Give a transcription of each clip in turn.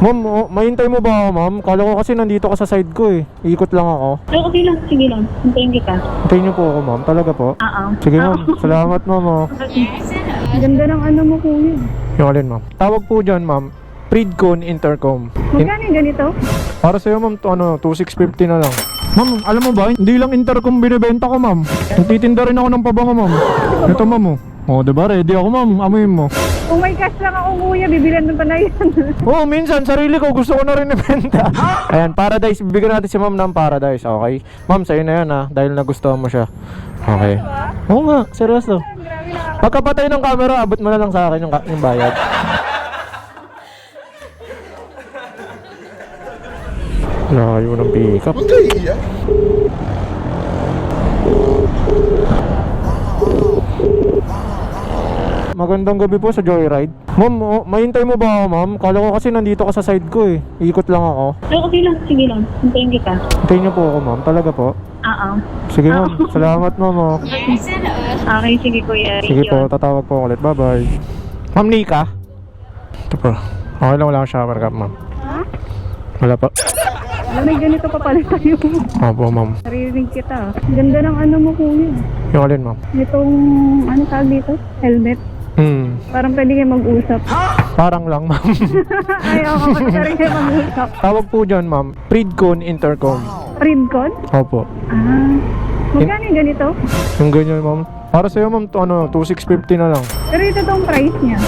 Ma'am, mahintay mo ba ako, ma'am? Kala ko kasi nandito ka sa side ko eh. Ikot lang ako. Okay lang, sige lang. Hintayin kita. Hintayin niyo po ako, ma'am. Talaga po? Oo. Sige, ma'am. Salamat, ma'am. Oh. Ganda ng ano mo, kuya. Yung alin, ma'am? Tawag po dyan, ma'am. Pridcon Intercom. Magkano yung ganito? Para sa'yo, ma'am, 2,650 na lang. Ma'am, alam mo ba? Hindi lang Intercom binibenta ko, ma'am. Nagtitinda rin ako ng pabango, ma'am. Ito, ma'am. Diba? Ready ako, ma'am. Amuyin mo. Kung may cash lang ako, kuya, bibilan mo pa na yan. Minsan, sarili ko, gusto ko na rin ibenta. Ayan, Paradise. Bibigyan natin si ma'am ng Paradise, okay? Ma'am, sa'yo na yan, ha? Dahil nagustuhan mo siya. Okay. Oo nga, seryoso. Pagkapatay ng camera, abot mo na lang sa akin yung bayad. Layo ng pick-up. Magandang gabi po sa Joyride. Ma'am, mahintay mo ba ako, ma'am? Kala ko kasi nandito ka sa side ko eh. Ikot lang ako. Okay lang, sige lang. Hintayin kita. Hintayin niyo po ako, ma'am. Talaga po? Oo. Sige, ma'am. Salamat, ma'am. Oh. Okay, sige, kuya. Sige po, tatawag po ulit. Bye-bye. Ma'am Nika? Ito po. Okay lang, wala akong shower cap, ma'am. Ha? Wala pa. Alam, may ganito pa pala tayo. Opo, ma'am. Narinig kita. Ganda ng ano mo, kuya. Yung alin, ma'am? Itong, ano tawag dito? Helmet. Parang pwede kayo mag-usap. Parang lang, ma'am. Ayaw ko, pwede kayo mag-usap. Tawag po dyan, ma'am. Pridcon Intercom. Pridcon? Opo. Magkano yung ganito? Yung ganyan, ma'am. Para sa'yo, ma'am, 2,650 na lang. Pero ito tong price niya.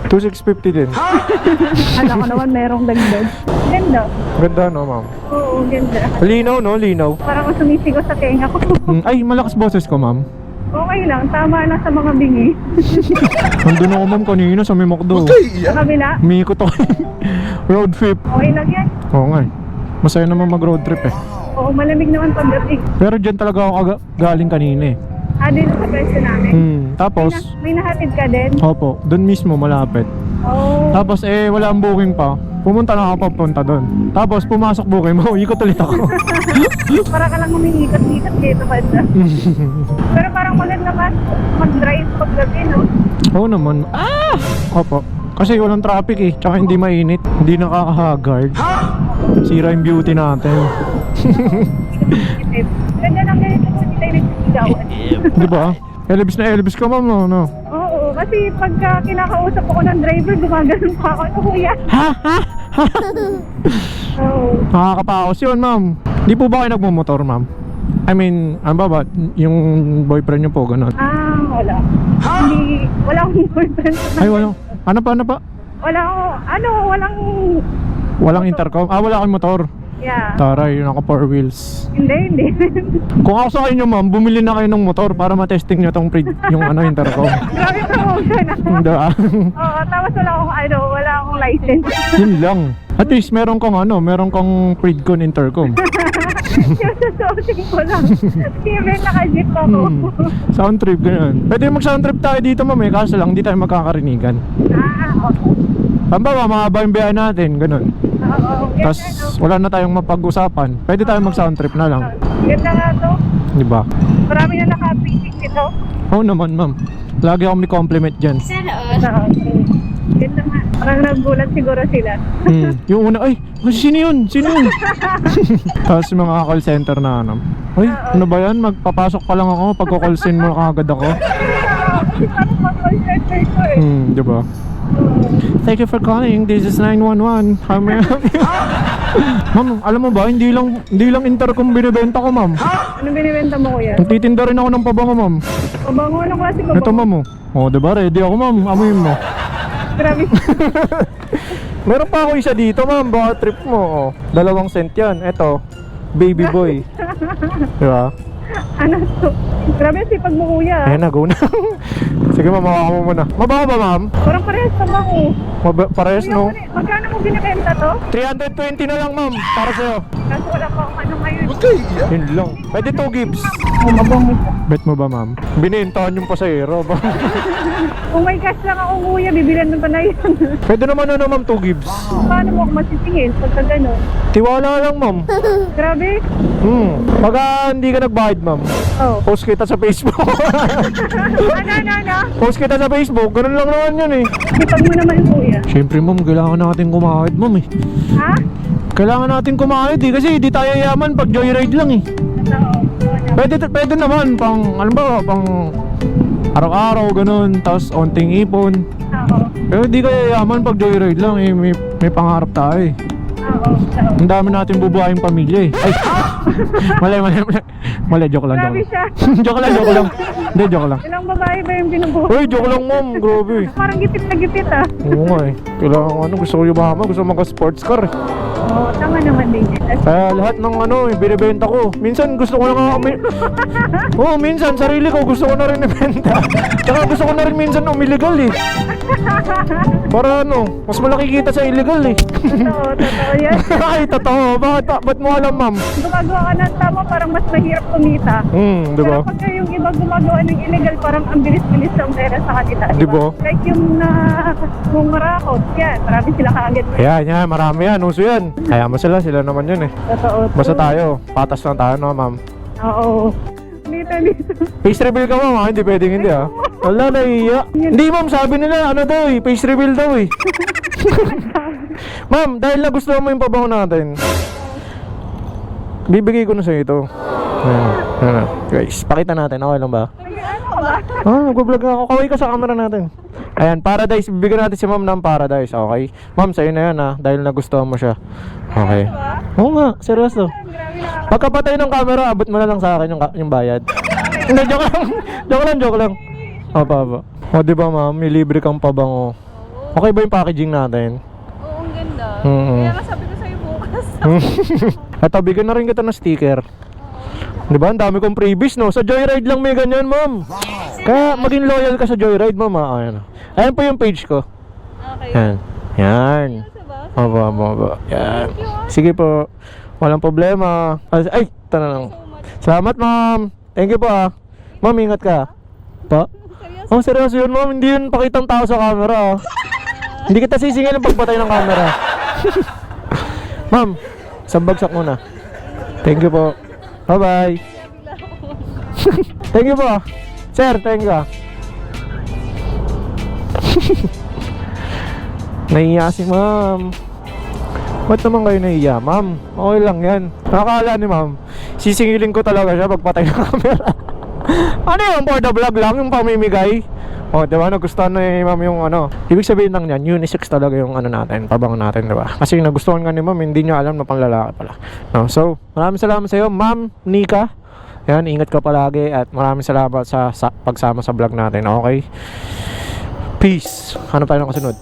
2,650 din. Alam ko naman merong dagdag. Ganda. Ganda, no, ma'am? Oo, ganda. Linaw, no? Linaw. Parang ako sumisigaw sa tenga ko. Ay, malakas boses ko, ma'am. Okay lang, tama lang sa mga bingi. Nandun ako, ma'am, kanina sa may McDo. Sa kabila, Umiikot ako. Road trip. okay lang yan. Oo nga eh. Masaya naman mag-road trip eh. Oo, malamig naman pagdating. Pero dyan talaga ako galing kanina eh. Dito sa pwesto namin. Tapos, May nahatid ka din? opo, doon mismo malapit. Oo. Tapos wala ang booking pa. Pumunta na ako papunta doon. Tapos pumasok booking mo, ikot ulit ako. Para ka lang umiikot-ikot dito banda. Pero parang maganda ka mag-drive paggabi, no? Oo naman. Opo. Kasi walang traffic eh. Tsaka hindi mainit. Hindi nakaka-haggard. Sira yung beauty natin. Ganda lang ganito kung hindi tayo nagsisigawan. Di ba? Elvis na Elvis ka, ma'am, no? Oo, kasi pagka kinakausap ako ng driver, gumaganon pa ako. Ano, kuya? Oo. Nakakapaos yun, ma'am. Di po ba kayo nagmumotor, ma'am? I mean, ano ba? Yung boyfriend niyo po, gano'n? Wala. Hindi, wala akong boyfriend. Ay, walang. Ano pa? Wala ako, Walang intercom? Wala kang motor. yeah. Taray, yun ako 4 wheels. Hindi. Kung ako sa inyo, ma'am, bumili na kayo ng motor para matesting nyo tong yung intercom. Grabe promotion ah. Hindi Oo, tapos wala akong license. Yun lang. At least meron kang Pridcon Intercom. Yung susuotin ko lang. Even naka-jeep ako. Sound trip, ganyan. Pwede mag-sound trip tayo dito, ma'am, kaso lang, hindi tayo magkakarinigan. Okay. Pambawa, mahaba yung biyahe natin, ganun. Oo. Tapos wala na tayong mapag-usapan. Pwede tayo mag-sound trip na lang. Ganda nga to. Di ba? Marami na naka-picnic dito. Oo naman, ma'am. Lagi akong may compliment dyan. Ganda nga. Parang nagulat siguro sila. Yung una, sino yun? Tapos yung mga call center na ano ba yan? Magpapasok pa lang ako, pagko-call center mo agad ako. Parang mag-call center ko eh. Di ba? Thank you for calling. This is 911. How may I help you? Ma'am, alam mo ba, hindi lang intercom binibenta ko, ma'am. Anong binibenta mo, kuya? Nagtitinda rin ako ng pabango, ma'am. Pabango, ano klase pabango? Ito, ma'am. Diba? Ready ako, ma'am. Amuyin mo. Grabe. Meron pa ako isa dito, ma'am. Baka trip mo. 2 cent yan. Ito, baby boy. Diba? Ano to? Grabe sipag mo, kuya. Ayan na, go na. Sige, ma'am, mawaka mo muna. Mabaho ba, ma'am? Parang parehas pabango. Parehas, no? Magkano mo binibenta to? 320 na lang, ma'am. Para sa'yo. Kaso wala pa akong ano ngayon. Yun lang. Pwede 2 gigs. Mabango. Bet mo ba, ma'am? Binintahan yung pasahero ba? Kung may cash lang ako kuya, bibilan mo pa na yan. Pwede naman ano ma'am, 2 gives. Paano mo ako masisingil pagka gano'n? Tiwala lang ma'am. Grabe. Pagka hindi ka nagbayad ma'am, Oh. post kita sa Facebook. Ano? Post kita sa Facebook, ganun lang naman yun eh. Sipag mo naman kuya. Siyempre ma'am, kailangan natin kumahid ma'am eh. Ha? Kailangan natin kumahid eh, kasi di tayo yaman pag joyride lang eh. Oo. Pwede naman pang, ano ba, pang araw-araw ganun, tapos onting ipon. Oo. Pero di kayo yaman pag joyride lang eh, may pangarap tayo eh. Oo. Ang dami natin bubuhayin pamilya eh. Ay! Mali, joke lang. Grabe siya. Joke lang. Hindi, joke lang. Ilang babae ba yung binubuhay? Uy, joke lang ma'am, grabe. Parang gipit na gipit ah. Oo nga eh. Kailangan ano, gusto ko yumaman, gusto ko magka-sports car eh. Oo, tama naman din yan. Kaya lahat ng ano, binibenta ko. Minsan gusto ko na Oo, minsan sarili ko gusto ko na rin ibenta. Tsaka gusto ko na rin minsan umiligal eh. Para ano, mas malaki kita sa illegal eh. Totoo yan. Ay, totoo. Ba't mo alam ma'am? Gumagawa ka ng tama, parang mas mahirap kumita. Di ba? Pero pagka yung iba gumagawa ng illegal, parang ang bilis-bilis ng pera sa kanila. Di ba? Like yung mumarakot, yan, marami sila kaagad. Yan, marami yan, uso yan. Kaya mo sila naman yun eh. Totoo. Basta tayo, patas lang tayo no ma'am. Oo. Dito. Face reveal ka ma'am, hindi pwedeng hindi ah. Wala, nahiya. Hindi ma'am, sabi nila, ano daw eh, face reveal daw eh. Ma'am, dahil nagustuhan mo yung pabango natin, bibigay ko na sa ito. Ayan. Guys, pakita natin, okay lang ba? Nag-vlog ako. Kaway ka sa camera natin. Ayan, Paradise. Bibigyan natin si ma'am ng Paradise, okay? Ma'am, sa'yo na yan ha, dahil nagustuhan mo siya. Okay. Oo nga, seryoso. Pagkapatay ng camera, abot mo na lang sa akin yung bayad. Hindi, joke lang. Joke lang. Opo. O, diba ma'am, may libre kang pabango. Okay ba yung packaging natin? Oo, ang ganda. Mm-hmm. Kaya nga sabi ko sa'yo bukas. At bigyan na rin kita ng sticker. Diba? Ang dami kong freebies, no? Sa Joyride lang may ganyan, ma'am. Kaya maging loyal ka sa Joyride, ma'am. Ayan po yung page ko. Okay. Yan. Opo. Yan. Sige po. Walang problema. Ay, ito na lang. Salamat, ma'am. Thank you po, ah. Ma'am, ingat ka. Pa? Oh, seryoso yun, ma'am. Hindi yun pakitang tao sa camera, ah. Hindi kita sisingil ang pagpatay ng camera. Ma'am, isang bagsak muna. Thank you po. Bye-bye. Thank you po. Sir, thank you. Nahiya si ma'am. Ba't naman kayo nahiya, ma'am? Okay lang yan. Nakakala ni ma'am, sisingilin ko talaga siya pagpatay ng camera. Ano yun? For the vlog lang, yung pamimigay. O, diba? Nagustuhan na ni ma'am yung ano. Ibig sabihin lang yan, unisex talaga yung ano natin, pabango natin, diba? Kasi nagustuhan ka ni ma'am, hindi niya alam na panglalaki pala. No? So, maraming salamat sa iyo, ma'am Nika. Yan, ingat ka palagi at maraming salamat sa pagsama sa vlog natin, okay? Peace. Ano tayo ng kasunod?